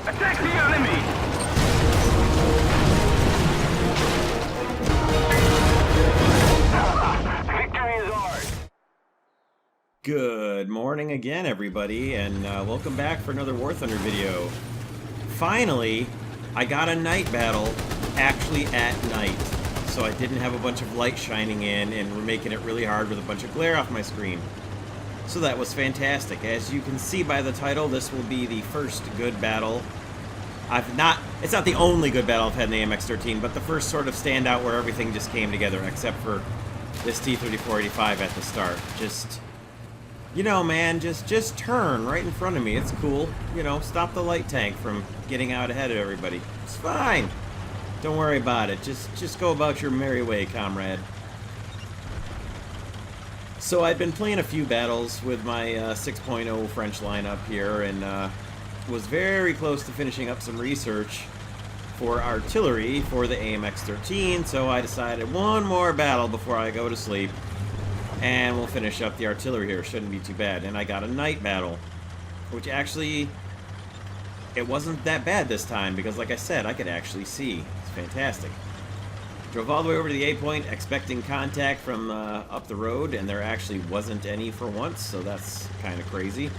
Attack the enemy! Victory is ours! Good morning again, everybody, and welcome back for another War Thunder video. Finally, I got a night battle actually at night, so I didn't have a bunch of light shining in and we're making it really hard with a bunch of glare off my screen. So that was fantastic. As you can see by the title, this will be the first good battle. It's not the only good battle I've had in the AMX-13, but the first sort of standout where everything just came together, except for this T-3485 at the start. Just, you know, man, just turn right in front of me. It's cool. You know, stop the light tank from getting out ahead of everybody. It's fine. Don't worry about it. Just go about your merry way, comrade. So I've been playing a few battles with my 6.0 French lineup here, and was very close to finishing up some research for artillery for the AMX-13, so I decided one more battle before I go to sleep, and we'll finish up the artillery here. Shouldn't be too bad. And I got a night battle, which actually, it wasn't that bad this time, because like I said, I could actually see. It's fantastic. Drove all the way over to the A point, expecting contact from up the road, and there actually wasn't any for once, so that's kind of crazy.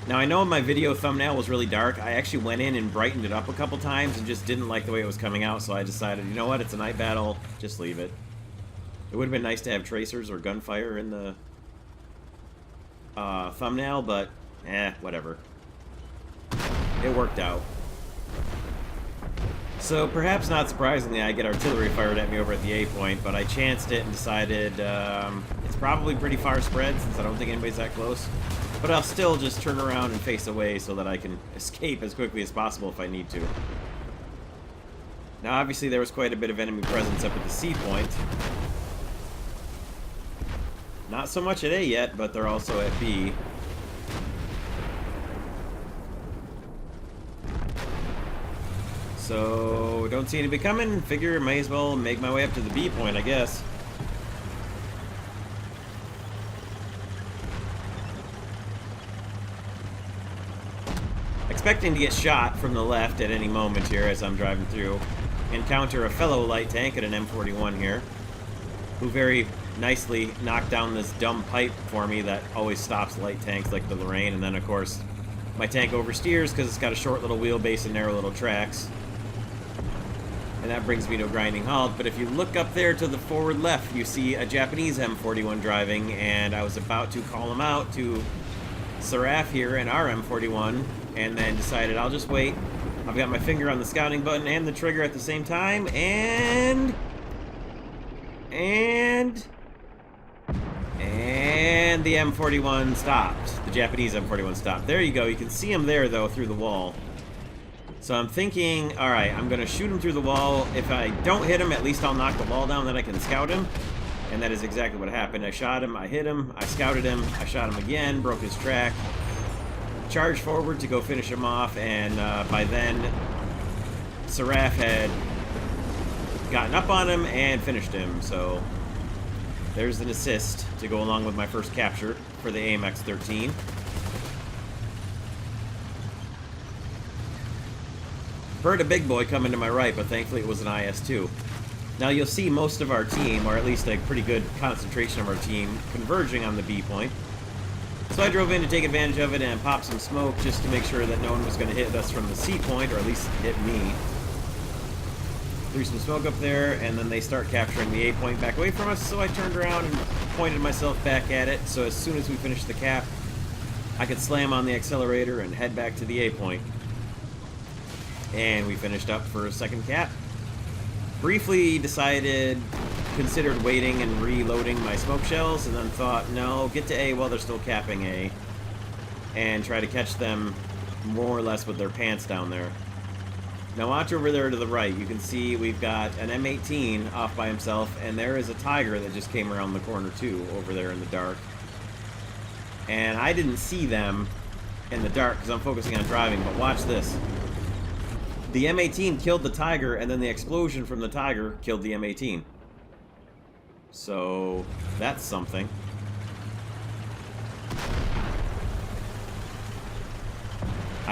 Now, I know my video thumbnail was really dark. I actually went in and brightened it up a couple times and just didn't like the way it was coming out, so I decided, you know what, it's a night battle, just leave it. It would have been nice to have tracers or gunfire in the thumbnail, but whatever. It worked out. So, perhaps not surprisingly, I get artillery fired at me over at the A point, but I chanced it and decided it's probably pretty far spread since I don't think anybody's that close. But I'll still just turn around and face away so that I can escape as quickly as possible if I need to. Now, obviously, there was quite a bit of enemy presence up at the C point. Not so much at A yet, but they're also at B. So, don't see anybody coming. Figure may as well make my way up to the B point, I guess. Expecting to get shot from the left at any moment here as I'm driving through. Encounter a fellow light tank at an M41 here, who very nicely knocked down this dumb pipe for me that always stops light tanks like the Lorraine, and then of course my tank oversteers because it's got a short little wheelbase and narrow little tracks. And that brings me to a grinding halt, but if you look up there to the forward left, you see a Japanese M41 driving, and I was about to call him out to Seraph here in our M41, and then decided I'll just wait. I've got my finger on the scouting button and the trigger at the same time, and the M41 stopped. The Japanese M41 stopped. There you go. You can see him there, though, through the wall. So I'm thinking, alright, I'm going to shoot him through the wall. If I don't hit him, at least I'll knock the wall down, then I can scout him. And that is exactly what happened. I shot him, I hit him, I scouted him, I shot him again, broke his track, charged forward to go finish him off, and by then, Seraph had gotten up on him and finished him, so there's an assist to go along with my first capture for the AMX-13. Heard a big boy coming to my right, but thankfully it was an IS-2. Now you'll see most of our team, or at least a pretty good concentration of our team, converging on the B point. So I drove in to take advantage of it and pop some smoke just to make sure that no one was going to hit us from the C point, or at least hit me. Threw some smoke up there, and then they start capturing the A point back away from us, so I turned around and pointed myself back at it, so as soon as we finished the cap, I could slam on the accelerator and head back to the A point. And we finished up for a second cap. Briefly considered waiting and reloading my smoke shells, and then thought, no, get to A while they're still capping A, and try to catch them more or less with their pants down there. Now watch over there to the right. You can see we've got an M18 off by himself, and there is a Tiger that just came around the corner too, over there in the dark. And I didn't see them in the dark because I'm focusing on driving, but watch this. The M18 killed the Tiger, and then the explosion from the Tiger killed the M18. So, that's something.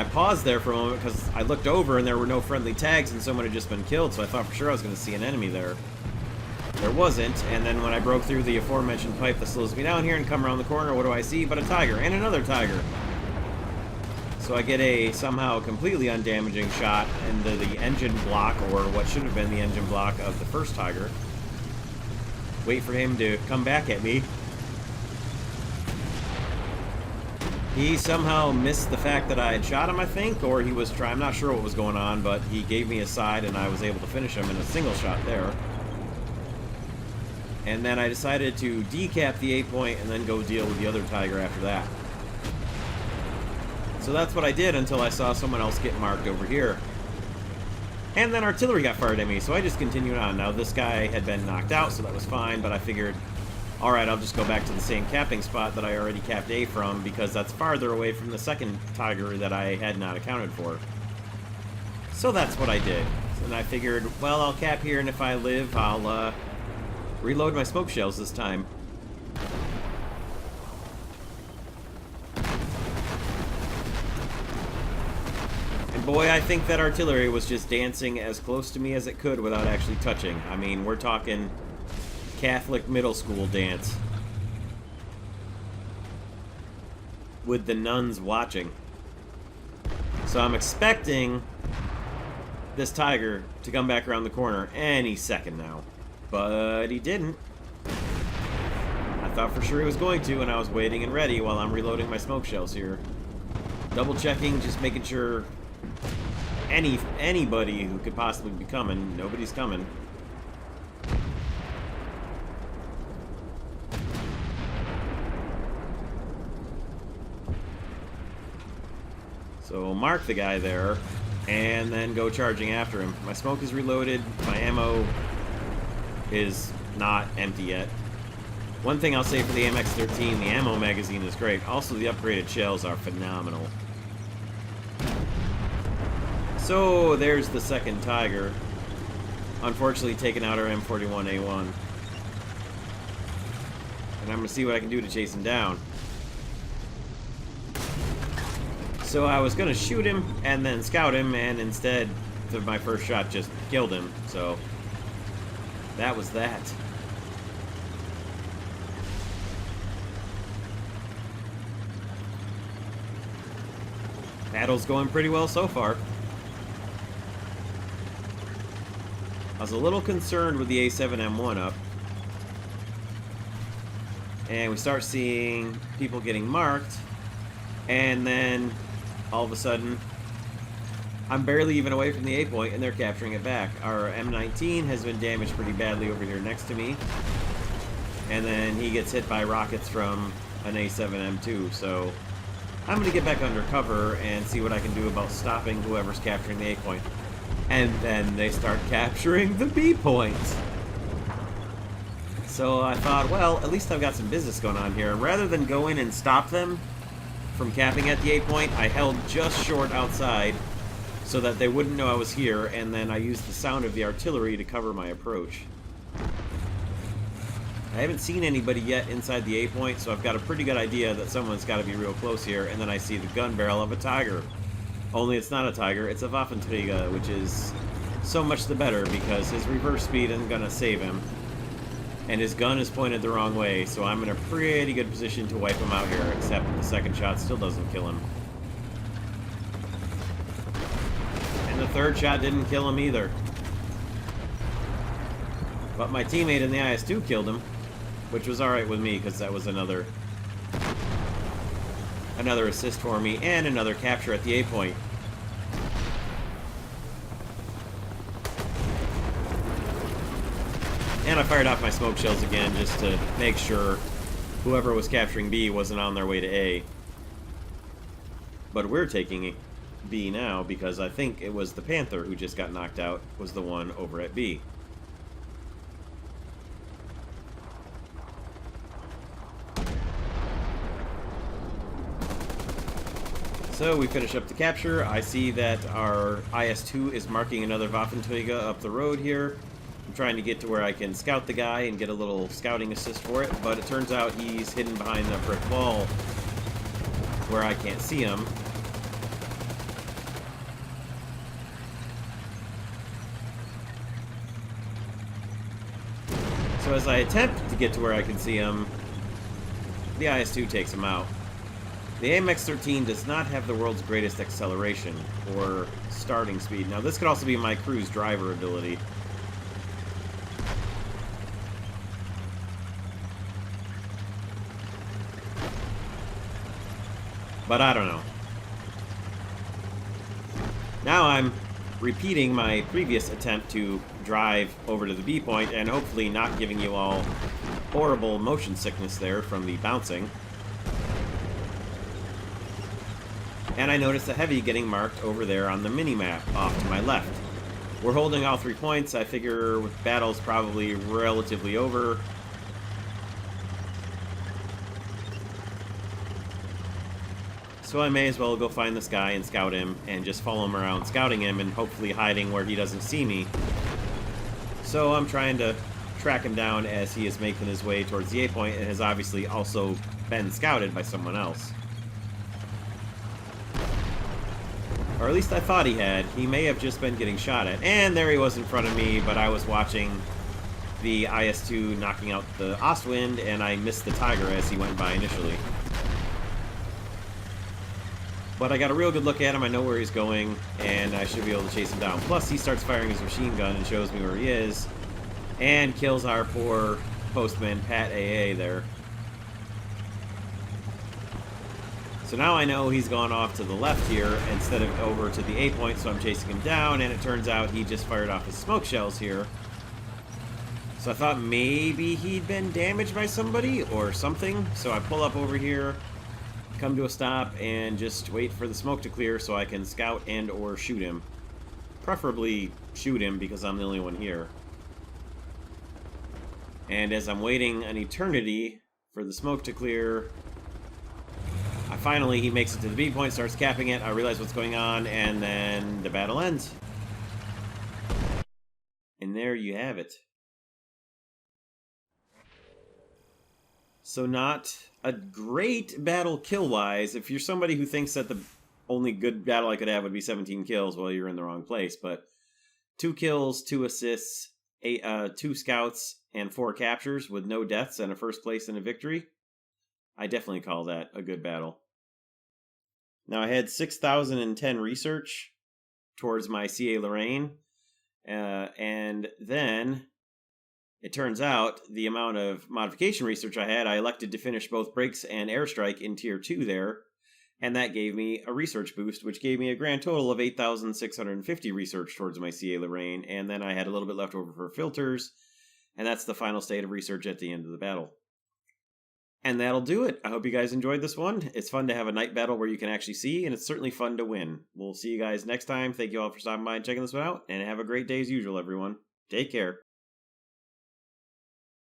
I paused there for a moment because I looked over and there were no friendly tags and someone had just been killed, so I thought for sure I was going to see an enemy there. There wasn't, and then when I broke through the aforementioned pipe that slows me down here and come around the corner, what do I see but a tiger, and another tiger. So I get a somehow completely undamaging shot into the engine block, or what should have been the engine block of the first tiger. Wait for him to come back at me. He somehow missed the fact that I had shot him, I think, or he was trying, I'm not sure what was going on, but he gave me a side and I was able to finish him in a single shot there. And then I decided to decap the 8-point and then go deal with the other tiger after that. So that's what I did until I saw someone else get marked over here. And then artillery got fired at me, so I just continued on. Now this guy had been knocked out, so that was fine, but I figured, alright, I'll just go back to the same capping spot that I already capped A from, because that's farther away from the second tiger that I had not accounted for. So that's what I did. And I figured, well, I'll cap here, and if I live, I'll reload my smoke shells this time. And boy, I think that artillery was just dancing as close to me as it could without actually touching. I mean, we're talking Catholic middle school dance. With the nuns watching. So I'm expecting this tiger to come back around the corner any second now. But he didn't. I thought for sure he was going to, and I was waiting and ready while I'm reloading my smoke shells here. Double checking, just making sure anybody who could possibly be coming, nobody's coming. So mark the guy there, and then go charging after him. My smoke is reloaded, my ammo is not empty yet. One thing I'll say for the AMX-13, the ammo magazine is great. Also, the upgraded shells are phenomenal. So, there's the second tiger. Unfortunately, taking out our M41A1. And I'm going to see what I can do to chase him down. So I was going to shoot him and then scout him, and instead, my first shot just killed him. So, that was that. Battle's going pretty well so far. I was a little concerned with the A7M1 up. And we start seeing people getting marked. And then, all of a sudden, I'm barely even away from the 8-point, and they're capturing it back. Our M19 has been damaged pretty badly over here next to me. And then he gets hit by rockets from an A7M2, so I'm going to get back under cover and see what I can do about stopping whoever's capturing the 8-point. And then they start capturing the B-point. So I thought, well, at least I've got some business going on here. Rather than go in and stop them from capping at the 8-point, I held just short outside so that they wouldn't know I was here, and then I used the sound of the artillery to cover my approach. I haven't seen anybody yet inside the 8-point, so I've got a pretty good idea that someone's got to be real close here, and then I see the gun barrel of a tiger. Only it's not a tiger, it's a Waffenträger, which is so much the better because his reverse speed isn't going to save him. And his gun is pointed the wrong way, so I'm in a pretty good position to wipe him out here, except the second shot still doesn't kill him. And the third shot didn't kill him either. But my teammate in the IS-2 killed him, which was alright with me, because that was another assist for me, and another capture at the 8-point. And I fired off my smoke shells again, just to make sure whoever was capturing B wasn't on their way to A. But we're taking B now, because I think it was the Panther who just got knocked out, was the one over at B. So we finish up the capture. I see that our IS-2 is marking another Waffenträger up the road here. I'm trying to get to where I can scout the guy and get a little scouting assist for it, but it turns out he's hidden behind the brick wall where I can't see him. So as I attempt to get to where I can see him, the IS-2 takes him out. The AMX-13 does not have the world's greatest acceleration or starting speed. Now this could also be my cruise driver ability. But I don't know. Now I'm repeating my previous attempt to drive over to the B point and hopefully not giving you all horrible motion sickness there from the bouncing. And I noticed a heavy getting marked over there on the mini-map off to my left. We're holding all 3 points. I figure with battle's probably relatively over. So I may as well go find this guy and scout him and just follow him around scouting him and hopefully hiding where he doesn't see me. So I'm trying to track him down as he is making his way towards the A point and has obviously also been scouted by someone else. Or at least I thought he had. He may have just been getting shot at. And there he was in front of me, but I was watching the IS-2 knocking out the Ostwind and I missed the Tiger as he went by initially. But I got a real good look at him, I know where he's going, and I should be able to chase him down. Plus, he starts firing his machine gun and shows me where he is, and kills our poor postman, Pat AA, there. So now I know he's gone off to the left here instead of over to the A point, so I'm chasing him down, and it turns out he just fired off his smoke shells here. So I thought maybe he'd been damaged by somebody or something, so I pull up over here, come to a stop, and just wait for the smoke to clear so I can scout and or shoot him. Preferably shoot him because I'm the only one here. And as I'm waiting an eternity for the smoke to clear, he makes it to the B point, starts capping it, I realize what's going on, and then the battle ends. And there you have it. So not a great battle kill-wise. If you're somebody who thinks that the only good battle I could have would be 17 kills, well, you're in the wrong place. But 2 kills, 2 assists, 2 scouts, and 4 captures with no deaths and a first place and a victory, I definitely call that a good battle. Now, I had 6,010 research towards my CA Lorraine, and then it turns out the amount of modification research I had, I elected to finish both brakes and airstrike in tier 2 there, and that gave me a research boost, which gave me a grand total of 8,650 research towards my CA Lorraine, and then I had a little bit left over for filters, and that's the final state of research at the end of the battle. And that'll do it. I hope you guys enjoyed this one. It's fun to have a night battle where you can actually see, and it's certainly fun to win. We'll see you guys next time. Thank you all for stopping by and checking this one out, and have a great day as usual, everyone. Take care.